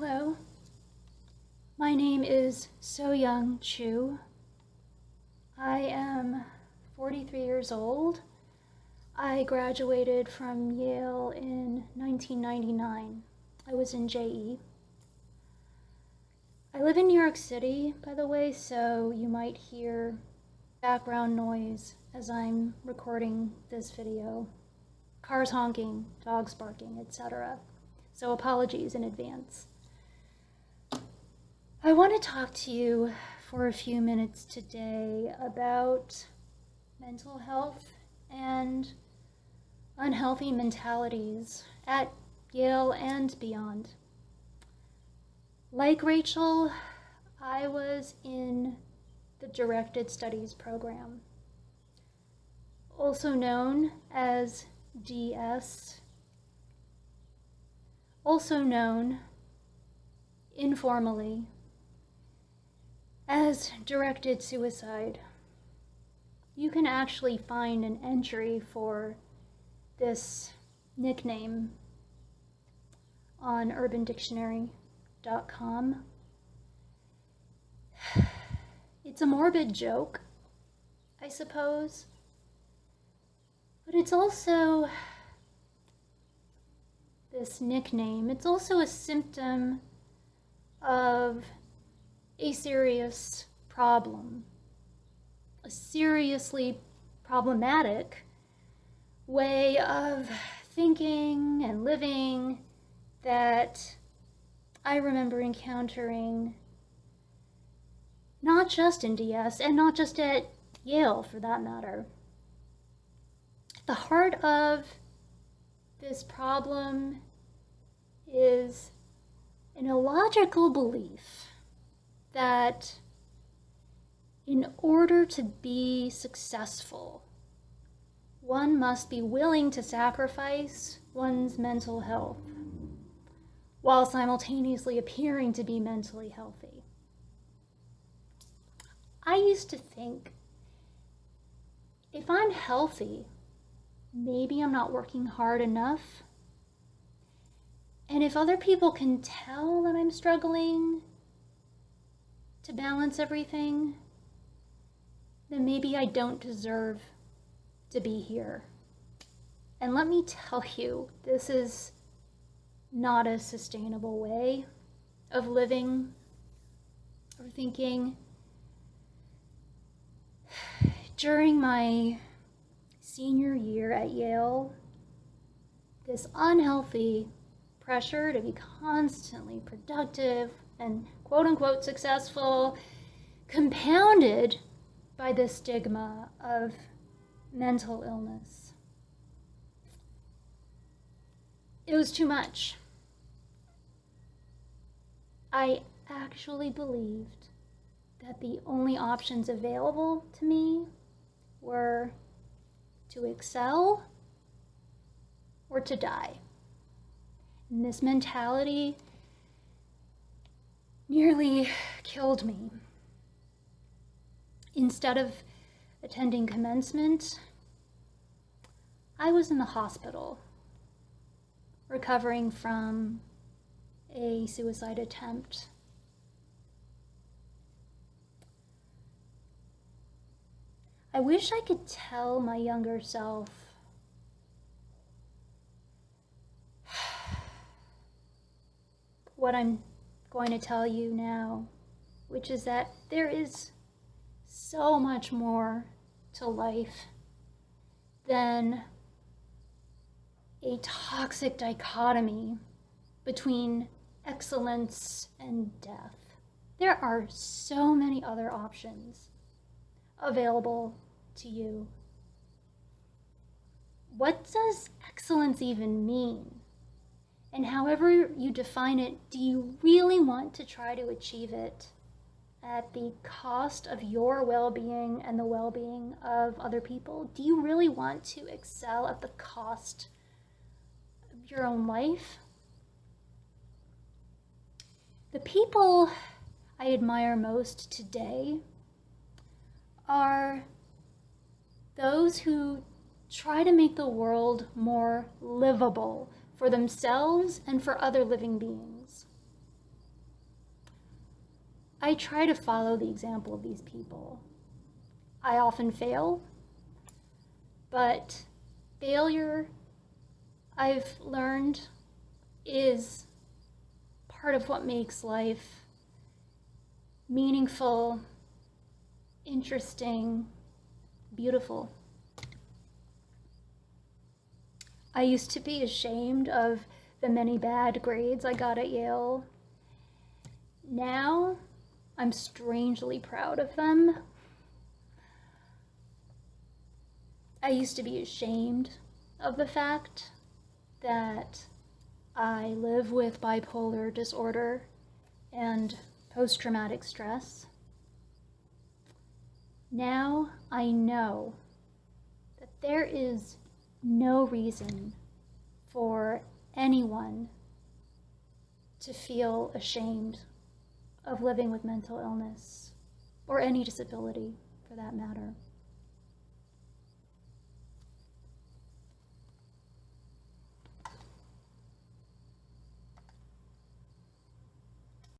Hello, my name is Seo-Young Chu. I am 43 years old. I graduated from Yale in 1999. I was in JE. I live in New York City, by the way, so you might hear background noise as I'm recording this video. Cars honking, dogs barking, etc. So apologies in advance. I want to talk to you for a few minutes today about mental health and unhealthy mentalities at Yale and beyond. Like Rachel, I was in the Directed Studies program, also known as DS, also known informally as directed suicide. You can actually find an entry for this nickname on urbandictionary.com. It's a morbid joke, I suppose, but it's also this nickname. It's also a symptom of a serious problem, a seriously problematic way of thinking and living that I remember encountering not just in DS and not just at Yale for that matter. At the heart of this problem is an illogical belief that in order to be successful, one must be willing to sacrifice one's mental health while simultaneously appearing to be mentally healthy. I used to think, if I'm healthy, maybe I'm not working hard enough. And if other people can tell that I'm struggling to balance everything, then maybe I don't deserve to be here. And let me tell you, this is not a sustainable way of living or thinking. During my senior year at Yale, this unhealthy pressure to be constantly productive and quote-unquote successful, compounded by the stigma of mental illness. It was too much. I actually believed that the only options available to me were to excel or to die. And this mentality nearly killed me. Instead of attending commencement, I was in the hospital recovering from a suicide attempt. I wish I could tell my younger self what I'm going to tell you now, which is that there is so much more to life than a toxic dichotomy between excellence and death. There are so many other options available to you. What does excellence even mean? And however you define it, do you really want to try to achieve it at the cost of your well-being and the well-being of other people? Do you really want to excel at the cost of your own life? The people I admire most today are those who try to make the world more livable for themselves and for other living beings. I try to follow the example of these people. I often fail, but failure, I've learned, is part of what makes life meaningful, interesting, beautiful. I used to be ashamed of the many bad grades I got at Yale. Now, I'm strangely proud of them. I used to be ashamed of the fact that I live with bipolar disorder and post-traumatic stress. Now I know that there is no reason for anyone to feel ashamed of living with mental illness, or any disability for that matter.